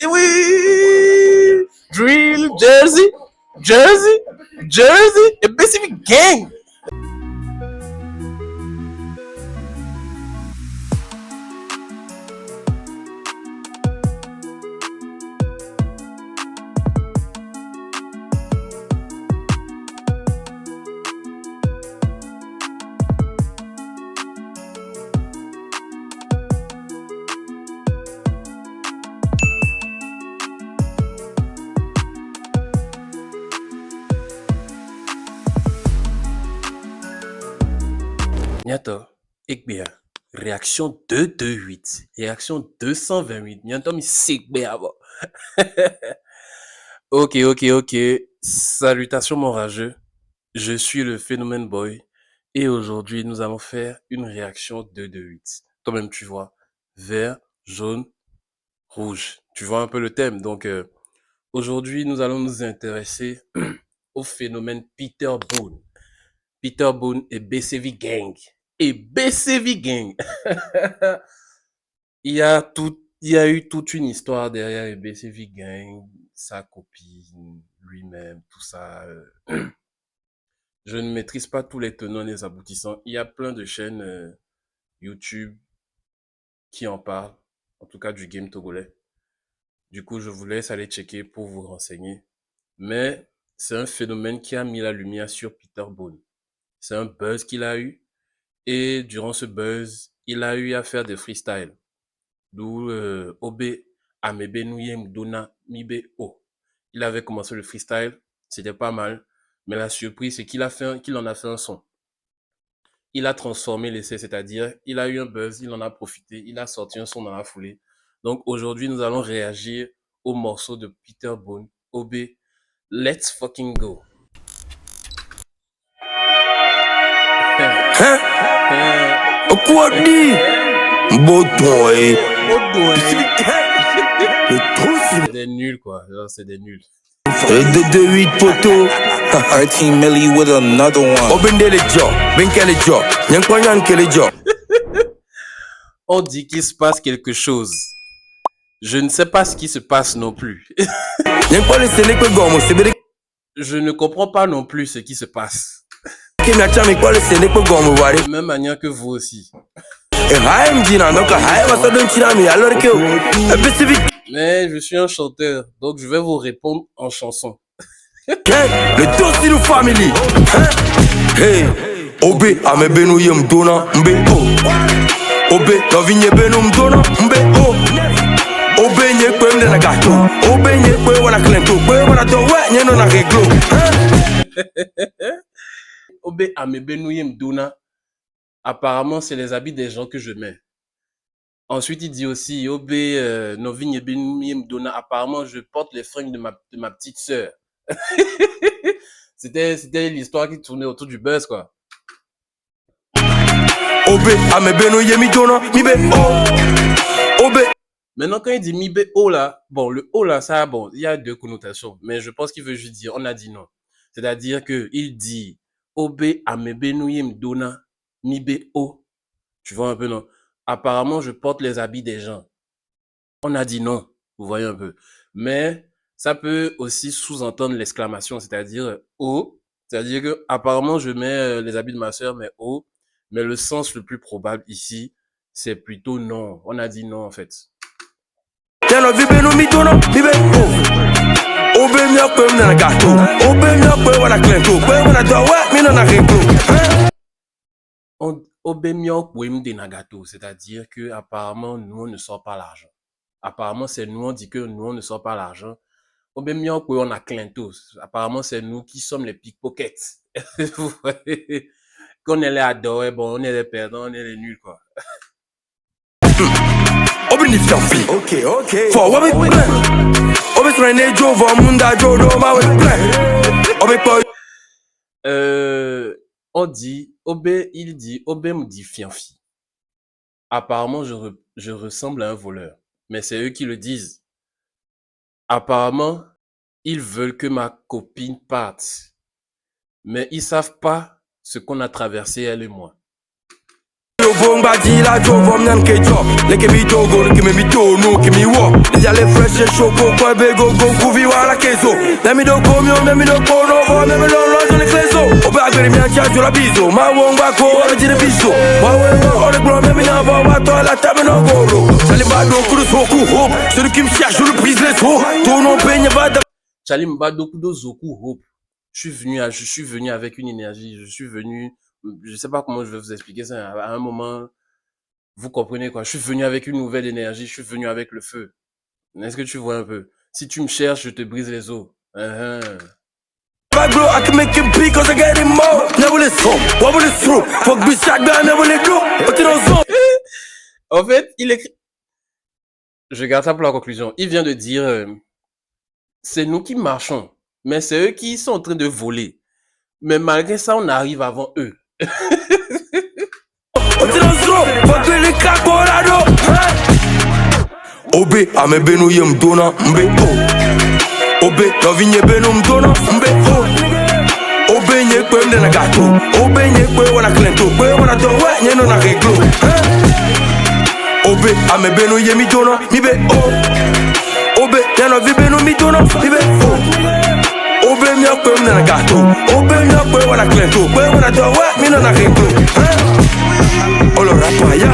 Et oui! Drill, Jersey, Jersey, Jersey, et Pacific Gang! Nyata, Ekbea, réaction 228, réaction 228. Nyata, mi Sekbea, bon. Ok, ok, ok. Salutations, mon rageux. Je suis le Phénomène Boy. Et aujourd'hui, nous allons faire une réaction 228. Toi-même, tu vois. Vert, jaune, rouge. Tu vois un peu le thème. Donc, aujourd'hui, nous allons nous intéresser au phénomène Peter Boone. Peter Boone et BCV Gang. Et BCV Gang. Il y a eu toute une histoire derrière BCV Gang, sa copine, lui-même, tout ça. Je ne maîtrise pas tous les tenants et les aboutissants. Il y a plein de chaînes YouTube qui en parlent, en tout cas du game togolais. Du coup, je vous laisse aller checker pour vous renseigner. Mais c'est un phénomène qui a mis la lumière sur Peter Boone. C'est un buzz qu'il a eu. Et durant ce buzz, il a eu à faire des freestyles. D'où Obe Amebe Nuyem Dona Mibe O. Il avait commencé le freestyle, c'était pas mal. Mais la surprise, c'est qu'il en a fait un son. Il a transformé l'essai, c'est-à-dire, il a eu un buzz, il en a profité, il a sorti un son dans la foulée. Donc aujourd'hui, nous allons réagir au morceau de Peter Boone, Obe, Let's fucking go. Hein? Quoi dit? Botoy. Le trou, C'est des nuls, quoi. C'est des nuls. c'est de 8 poteaux. 13 milli with another one. Obende le job, benke le job, nyankwanyan ke le job. On dit qu'il se passe quelque chose. Je ne sais pas ce qui se passe non plus. Je ne comprends pas non plus ce qui se passe. De la même manière que vous aussi. Mais je suis un chanteur, donc je vais vous répondre en chanson. Le Dosilu Family. Hey, Obe, Amebenu Yem Dona, Mbe O. Obe, Novinye Benum Dona, Mbe O. Obe, Nye Kwem de Nagato. Obe, Nye Kwe Wana Klento. Kwe Wana Dowe, Nye no na Reglo. Obe, Amebenu Yem Dona. Apparemment, c'est les habits des gens que je mets. Ensuite, il dit aussi, Obe, Novinye Benum Yem Dona. Apparemment, je porte les fringues de ma petite sœur. C'était l'histoire qui tournait autour du buzz, quoi. Obe, Amebenu Yemi Dona, Mibe O. Obe. Maintenant, quand il dit Mibe O là, bon, le O là, ça, bon, il y a deux connotations, mais je pense qu'il veut juste dire, on a dit non. C'est-à-dire que il dit Obe Amebenu Yem Dona, Mibe O. Tu vois un peu, non? Apparemment, je porte les habits des gens. On a dit non, vous voyez un peu. Mais ça peut aussi sous-entendre l'exclamation, c'est-à-dire O. C'est-à-dire que apparemment je mets les habits de ma sœur, mais O. Mais le sens le plus probable ici, c'est plutôt non. On a dit non en fait. C'est-à-dire que apparemment nous on ne sort pas l'argent. Apparemment c'est nous on dit que nous on ne sort pas l'argent. On a clintos. Apparemment c'est nous qui sommes les pickpockets. Vous voyez, qu'on est les adorés, bon on est les perdants, on est les nuls quoi. Ok, ok. For what we plan? Obe Srene Joe Munda Joe do ma we plan. Obe Boy. On dit, il dit, Obe me dit fianfi. Apparemment, je ressemble à un voleur. Mais c'est eux qui le disent. Apparemment, ils veulent que ma copine parte. Mais ils savent pas ce qu'on a traversé, elle et moi. Yo vong badi la jo vom nan ke job. Le ke mi dogo, le ke mi tono, ke mi wo. Le jale fresh e choco, kwa be go go kuvi wala kezo. Le mi do komyo, le mi do kono, vo me me lo lo le klezo. Obe agbere mi ancha jo la bizo. Ma wong ba ko, ame jire bizo. Wa we wo, ole glo me mi na va wa to la table no goro. Jale ba do kudu soku hope. Celui qui me cherche, je le brise les os. Tono peigne va de Charlie Mbadokudo Zoku Hope. Je suis venu avec une énergie. Je suis venu, je sais pas comment je vais vous expliquer ça. À un moment, vous comprenez quoi. Je suis venu avec une nouvelle énergie. Je suis venu avec le feu. Est-ce que tu vois un peu? Si tu me cherches, je te brise les os. Bad bro, I can make him pee cause I get him more. Never let through, wobble it through. Fuck bitch, shotgun, never let go. But you don't zone. En fait, il écrit. Je garde ça pour la conclusion. Il vient de dire, c'est nous qui marchons, mais c'est eux qui sont en train de voler. Mais malgré ça, on arrive avant eux. Obe, ame benu yem dona, mbe o. Obe, no vinye benu mdona, mbe o. Obe nye kwe mde na gato. Obe nye kwe wana klento. Kwe wana to we nye no na reglo. Obe, ame benu yemi dona, mibe o. Obe, yano vi benu mi dona, mibe o. Obe mya kwe mde na gato. Obe mya kwe wana klento. Kwe wana to we nye no na reglo. Olo rapaya.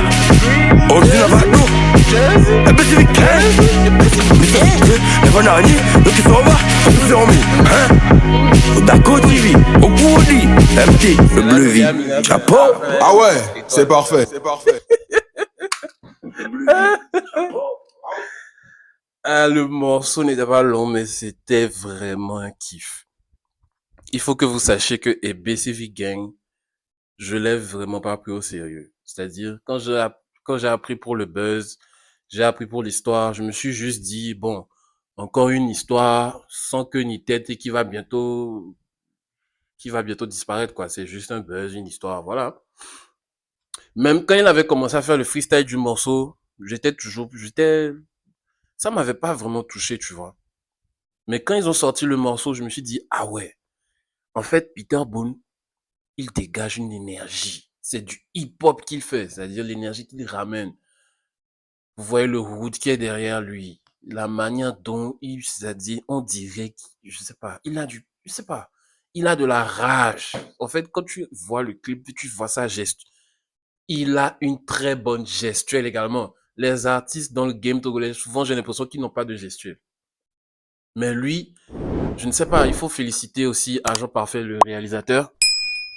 Ordina vado. Ebe si weekend. Never nani. Look it's over. Focus on me. Odako TV. Ogudi. MT. Le bleu vie. Chapeau. Ah ouais, c'est parfait. C'est parfait. Ah, le morceau n'était pas long, mais c'était vraiment un kiff. Il faut que vous sachiez que BCV Gang, je l'ai vraiment pas pris au sérieux. C'est-à-dire, quand j'ai appris pour le buzz, j'ai appris pour l'histoire, je me suis juste dit, bon, encore une histoire sans queue ni tête et qui va bientôt disparaître, quoi. C'est juste un buzz, une histoire, voilà. Même quand il avait commencé à faire le freestyle du morceau, ça m'avait pas vraiment touché, tu vois. Mais quand ils ont sorti le morceau, je me suis dit, ah ouais, en fait, Peter Boone, il dégage une énergie. C'est du hip-hop qu'il fait, c'est-à-dire l'énergie qu'il ramène. Vous voyez le hood qui est derrière lui, la manière dont c'est-à-dire, on dirait, je sais pas, il a de la rage. En fait, quand tu vois le clip, tu vois sa gestuelle. Il a une très bonne gestuelle également. Les artistes dans le game togolais, souvent j'ai l'impression qu'ils n'ont pas de gestuelle. Mais lui, je ne sais pas, il faut féliciter aussi Agent Parfait, le réalisateur,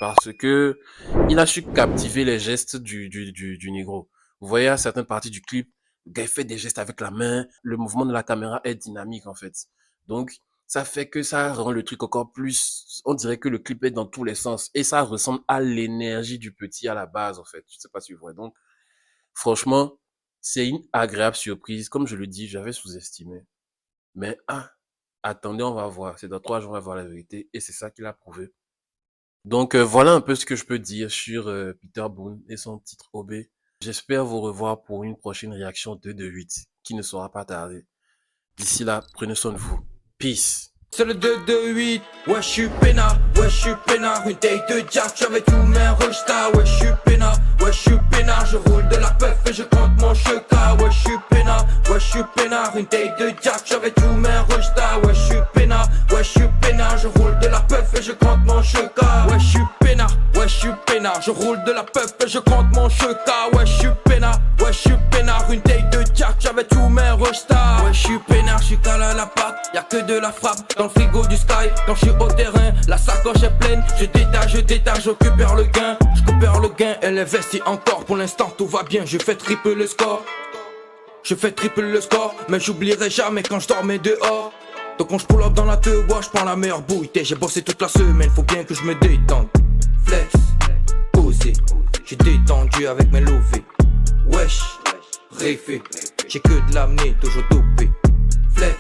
parce que il a su captiver les gestes du négro. Vous voyez à certaines parties du clip, le gars fait des gestes avec la main, le mouvement de la caméra est dynamique en fait. Donc, ça fait que ça rend le truc encore plus, on dirait que le clip est dans tous les sens et ça ressemble à l'énergie du petit à la base en fait. Je sais pas si vous voyez. Donc, franchement, c'est une agréable surprise. Comme je le dis, j'avais sous-estimé. Mais attendez, on va voir. C'est dans 3 jours, on va voir la vérité. Et c'est ça qu'il a prouvé. Donc, voilà un peu ce que je peux dire sur Peter Boone et son titre OB. J'espère vous revoir pour une prochaine réaction 228 qui ne sera pas tardée. D'ici là, prenez soin de vous. Peace. C'est le 228, ouais j'suis peinard, une taille de jack, j'avais tous mes rejtats, ouais j'suis peinard, je roule de la puff et je compte mon cheka, ouais j'suis peinard, une taille de jack, j'avais tous mes rejtats, ouais j'suis peinard, je roule de la puff et je compte mon cheka, ouais j'suis peinard, je roule de la puff et je compte mon cheka, ouais j'suis peinard, une taille de jack, j'avais tous mes rejtats, ouais j'suis peinard, j'suis calé à la patte, y'a que de la frappe dans le frigo du sky, quand je suis au terrain, la sacoche est pleine, je détache, je récupère le gain, elle est vestie encore, pour l'instant tout va bien, je fais triple le score, mais j'oublierai jamais quand je dormais dehors. Donc quand je pull up dans la teub, je prends la meilleure bouille, j'ai bossé toute la semaine, faut bien que je me détende. Flex, posé, j'ai détendu avec mes lovés. Wesh, réfé, j'ai que de l'amener, toujours dopé. Flex.